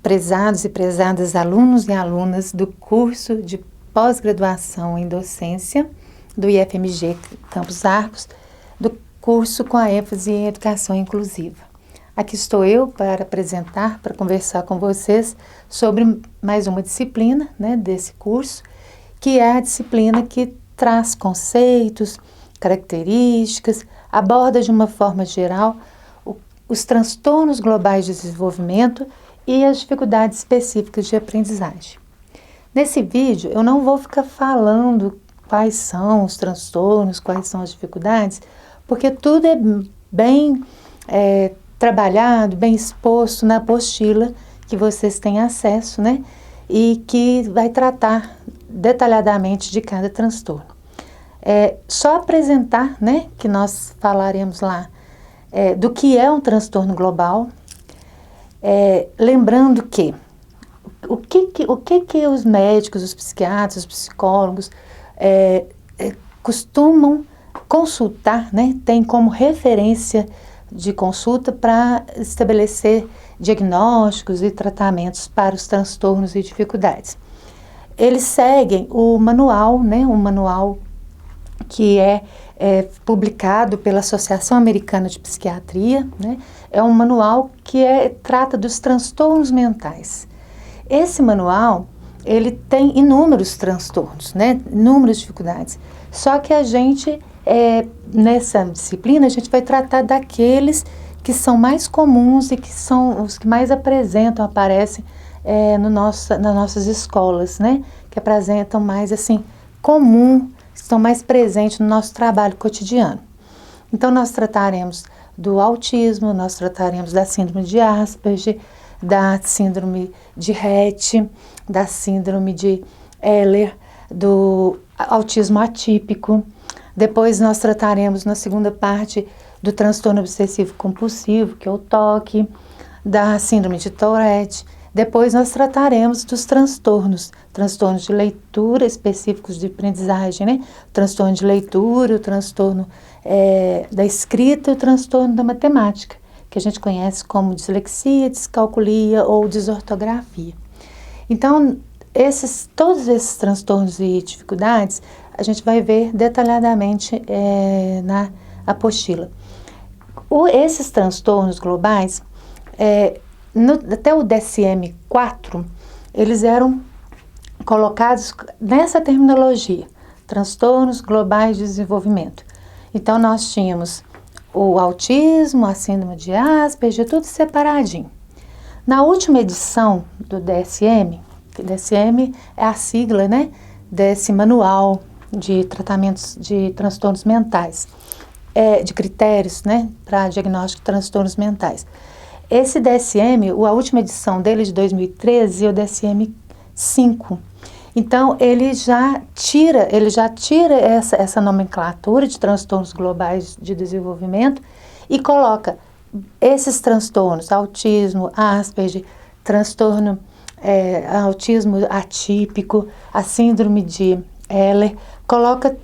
Prezados e prezadas alunos e alunas do curso de pós-graduação em docência do IFMG Campos Arcos, do curso com a ênfase em educação inclusiva. Aqui estou eu para apresentar, para conversar com vocês sobre mais uma disciplina, né, desse curso, que é a disciplina que traz conceitos, características, aborda de uma forma geral os transtornos globais de desenvolvimento e as dificuldades específicas de aprendizagem. Nesse vídeo eu não vou ficar falando quais são os transtornos, quais são as dificuldades, porque tudo é bem trabalhado, bem exposto na apostila que vocês têm acesso, né? E que vai tratar detalhadamente de cada transtorno. Só apresentar, né, que nós falaremos lá do que é um transtorno global, lembrando que o que os médicos, os psiquiatras, os psicólogos costumam consultar, né, tem como referência de consulta para estabelecer diagnósticos e tratamentos para os transtornos e dificuldades. Eles seguem o manual, né, um manual que é publicado pela Associação Americana de Psiquiatria, né? É um manual que trata dos transtornos mentais. Esse manual, ele tem inúmeros transtornos, né? Inúmeras dificuldades. Só que a gente, nessa disciplina, a gente vai tratar daqueles que são mais comuns e que são os que mais aparecem nas nossas escolas, né? Que apresentam mais, assim, comum, estão mais presentes no nosso trabalho cotidiano. Então, nós trataremos do autismo, nós trataremos da síndrome de Asperger, da síndrome de Rett, da síndrome de Ehlers, do autismo atípico. Depois nós trataremos na segunda parte do transtorno obsessivo compulsivo, que é o TOC, da síndrome de Tourette. Depois nós trataremos dos transtornos de leitura específicos de aprendizagem, né? O transtorno de leitura, o transtorno da escrita e o transtorno da matemática, que a gente conhece como dislexia, descalculia ou desortografia. Então, todos esses transtornos e dificuldades, a gente vai ver detalhadamente na apostila. Esses transtornos globais, até o DSM-4, eles eram colocados nessa terminologia, transtornos globais de desenvolvimento. Então, nós tínhamos o autismo, a síndrome de Asperger, tudo separadinho. Na última edição do DSM, que DSM é a sigla, né, desse manual de tratamentos de transtornos mentais, de critérios, né, para diagnóstico de transtornos mentais. Esse DSM, a última edição dele de 2013, é o DSM-5. Então, ele já tira essa nomenclatura de transtornos globais de desenvolvimento e coloca esses transtornos, autismo, Asperger, transtorno, autismo atípico, a síndrome de Ehlers, coloca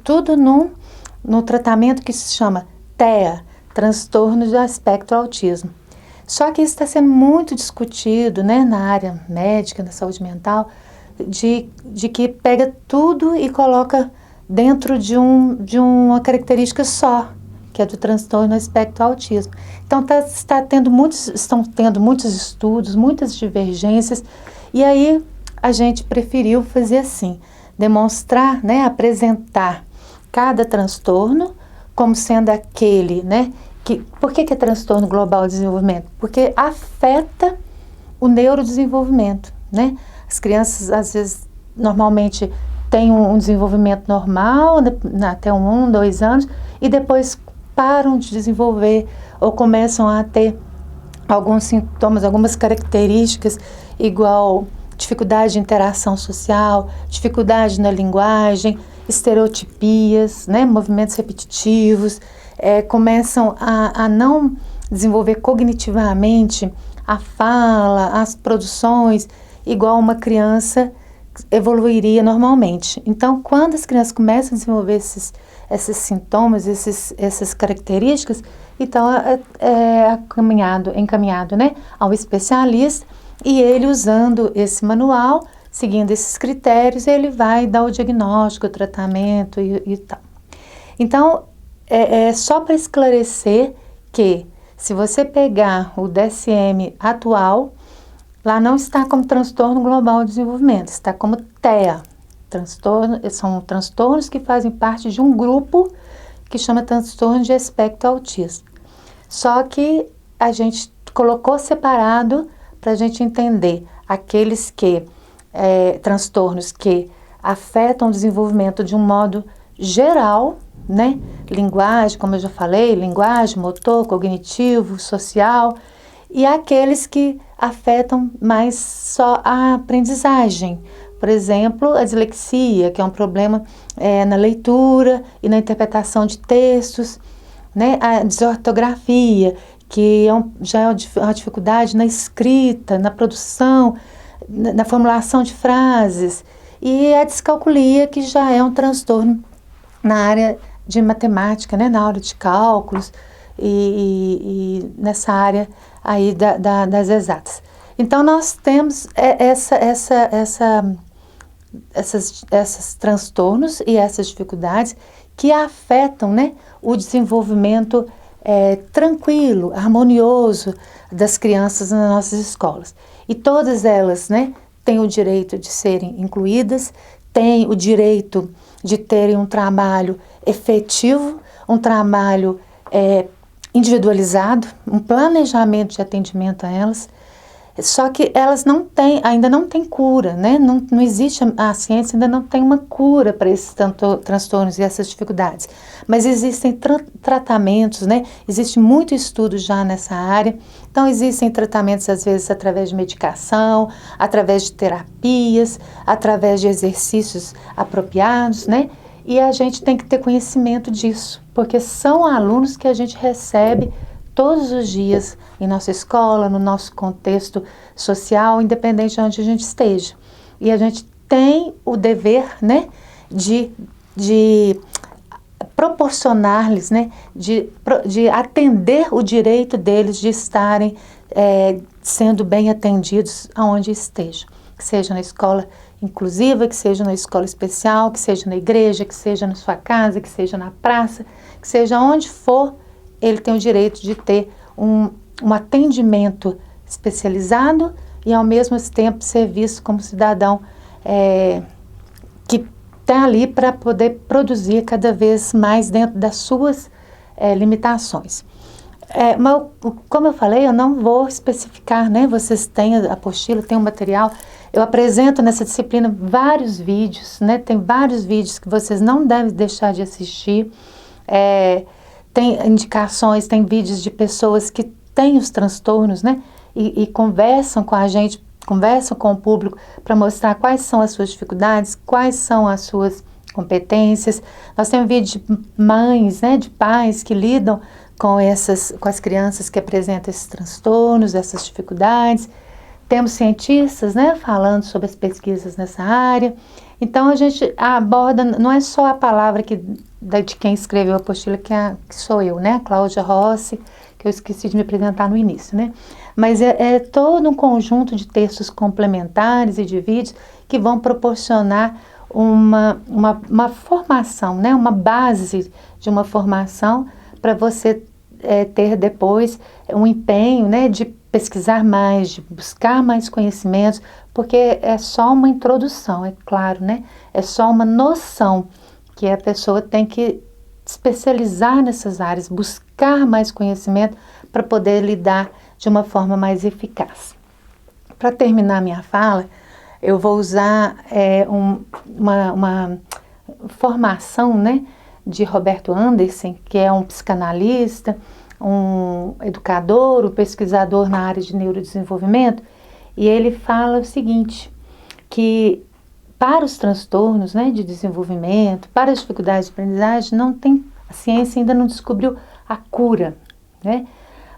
tudo no tratamento que se chama TEA, transtorno do espectro autismo. Só que isso está sendo muito discutido, né, na área médica, na saúde mental, de que pega tudo e coloca dentro de uma característica só, que é do transtorno do espectro autismo. Então, estão tendo muitos estudos, muitas divergências, e aí a gente preferiu fazer assim, demonstrar, né, apresentar cada transtorno como sendo aquele, né, por que é transtorno global de desenvolvimento? Porque afeta o neurodesenvolvimento, né? As crianças, às vezes, normalmente têm um desenvolvimento normal, até 1, 2 anos, e depois param de desenvolver ou começam a ter alguns sintomas, algumas características, igual dificuldade de interação social, dificuldade na linguagem, estereotipias, né? Movimentos repetitivos, começam a não desenvolver cognitivamente a fala, as produções, igual uma criança evoluiria normalmente. Então, quando as crianças começam a desenvolver esses sintomas, essas características, então é encaminhado, né, ao especialista, E ele, usando esse manual, seguindo esses critérios, ele vai dar o diagnóstico, o tratamento e tal. Então, é só para esclarecer que, se você pegar o DSM atual, lá não está como transtorno global de desenvolvimento, está como TEA. São transtornos que fazem parte de um grupo que chama transtorno de espectro autista. Só que a gente colocou separado para a gente entender aqueles transtornos que afetam o desenvolvimento de um modo geral, né? Linguagem, como eu já falei, linguagem, motor, cognitivo, social, e aqueles que afetam mais só a aprendizagem. Por exemplo, a dislexia, que é um problema na leitura e na interpretação de textos, né? A desortografia, que já é uma dificuldade na escrita, na produção, na formulação de frases, e a descalculia, que já é um transtorno na área de matemática, né? Na área de cálculos e nessa área aí das exatas. Então, nós temos esses transtornos e essas dificuldades que afetam, né, o desenvolvimento tranquilo, harmonioso das crianças nas nossas escolas. E todas elas, né, têm o direito de serem incluídas, têm o direito de terem um trabalho efetivo, um trabalho individualizado, um planejamento de atendimento a elas. Só que elas ainda não têm cura, né? Não existe, a ciência ainda não tem uma cura para esses transtornos e essas dificuldades. Mas existem tratamentos, né? Existe muito estudo já nessa área. Então, existem tratamentos, às vezes, através de medicação, através de terapias, através de exercícios apropriados, né? E a gente tem que ter conhecimento disso, porque são alunos que a gente recebe todos os dias em nossa escola, no nosso contexto social, independente de onde a gente esteja. E a gente tem o dever, né, de proporcionar-lhes, né, de atender o direito deles de estarem sendo bem atendidos aonde estejam, que seja na escola inclusiva, que seja na escola especial, que seja na igreja, que seja na sua casa, que seja na praça, que seja onde for. Ele tem o direito de ter um atendimento especializado e, ao mesmo tempo, ser visto como cidadão que está ali para poder produzir cada vez mais dentro das suas limitações. Mas, como eu falei, eu não vou especificar, né? Vocês têm a apostila, tem o material. Eu apresento nessa disciplina vários vídeos, né? Tem vários vídeos que vocês não devem deixar de assistir. Tem indicações, tem vídeos de pessoas que têm os transtornos, né? E conversam com a gente, conversam com o público para mostrar quais são as suas dificuldades, quais são as suas competências. Nós temos vídeos de mães, né? De pais que lidam com as crianças que apresentam esses transtornos, essas dificuldades. Temos cientistas, né? Falando sobre as pesquisas nessa área. Então, a gente aborda, não é só a palavra de quem escreveu a apostila, que sou eu, né? A Cláudia Rossi, que eu esqueci de me apresentar no início, né? Mas é todo um conjunto de textos complementares e de vídeos que vão proporcionar uma formação, né? Uma base de uma formação para você ter depois um empenho, né? De pesquisar mais, de buscar mais conhecimentos, porque é só uma introdução, é claro, né? É só uma noção que a pessoa tem que especializar nessas áreas, buscar mais conhecimento para poder lidar de uma forma mais eficaz. Para terminar minha fala, eu vou usar uma formação, né, de Roberto Anderson, que é um psicanalista, um educador, um pesquisador na área de neurodesenvolvimento, e ele fala o seguinte, que para os transtornos, né, de desenvolvimento, para as dificuldades de aprendizagem, a ciência ainda não descobriu a cura, né?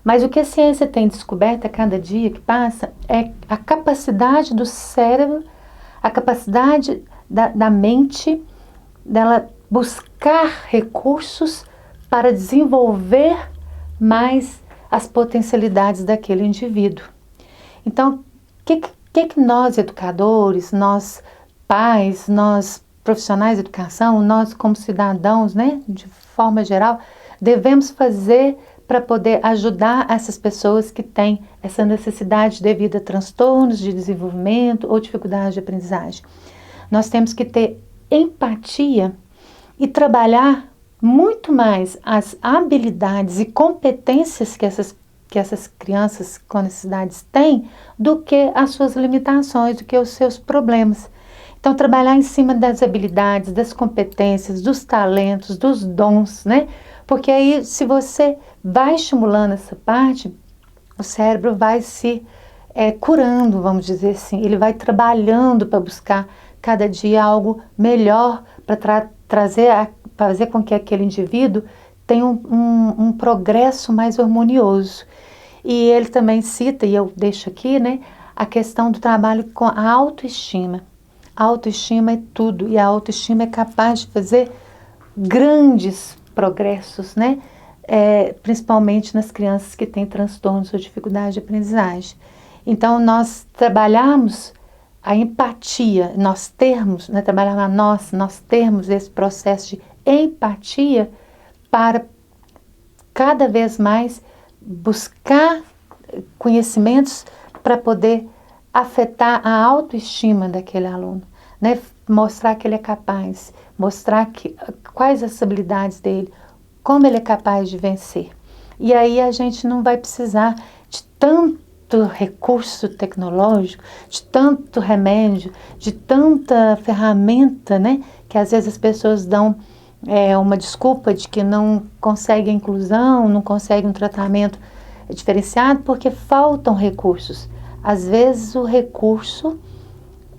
Mas o que a ciência tem descoberto a cada dia que passa é a capacidade do cérebro, a capacidade da mente, dela buscar recursos para desenvolver mais as potencialidades daquele indivíduo. Então, que nós educadores, nós pais, nós profissionais de educação, nós como cidadãos, né, de forma geral, devemos fazer para poder ajudar essas pessoas que têm essa necessidade devido a transtornos de desenvolvimento ou dificuldade de aprendizagem. Nós temos que ter empatia e trabalhar muito mais as habilidades e competências que essas crianças com necessidades têm do que as suas limitações, do que os seus problemas. Então, trabalhar em cima das habilidades, das competências, dos talentos, dos dons, né? Porque aí, se você vai estimulando essa parte, o cérebro vai se curando, vamos dizer assim. Ele vai trabalhando para buscar cada dia algo melhor para fazer com que aquele indivíduo tenha um progresso mais harmonioso. E ele também cita, e eu deixo aqui, né, a questão do trabalho com a autoestima. A autoestima é tudo, e a autoestima é capaz de fazer grandes progressos, né? Principalmente nas crianças que têm transtornos ou dificuldade de aprendizagem. Então, nós trabalharmos a empatia, nós termos esse processo de empatia para cada vez mais buscar conhecimentos para poder afetar a autoestima daquele aluno, né? Mostrar que ele é capaz, mostrar quais as habilidades dele, como ele é capaz de vencer. E aí a gente não vai precisar de tanto recurso tecnológico, de tanto remédio, de tanta ferramenta, né? Que às vezes as pessoas dão uma desculpa de que não conseguem inclusão, não conseguem um tratamento diferenciado porque faltam recursos. Às vezes o recurso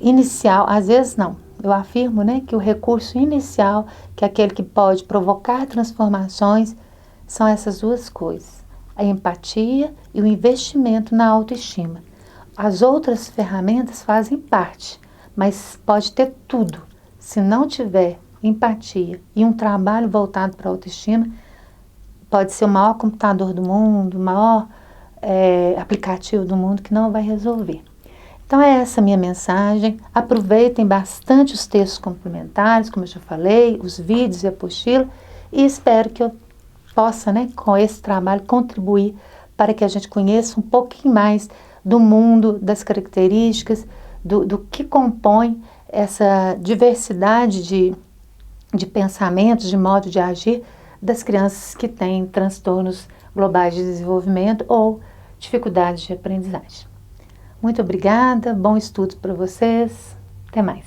inicial, às vezes não, eu afirmo, né, que o recurso inicial, que é aquele que pode provocar transformações, são essas duas coisas, a empatia e o investimento na autoestima. As outras ferramentas fazem parte, mas pode ter tudo. Se não tiver empatia e um trabalho voltado para a autoestima, pode ser o maior computador do mundo, o maior aplicativo do mundo que não vai resolver. Então é essa a minha mensagem. Aproveitem bastante os textos complementares, como eu já falei, os vídeos e a apostila, e espero que eu possa, né, com esse trabalho, contribuir para que a gente conheça um pouquinho mais do mundo, das características, do que compõe essa diversidade de pensamentos, de modo de agir das crianças que têm transtornos globais de desenvolvimento ou dificuldades de aprendizagem. Muito obrigada, bom estudo para vocês, até mais.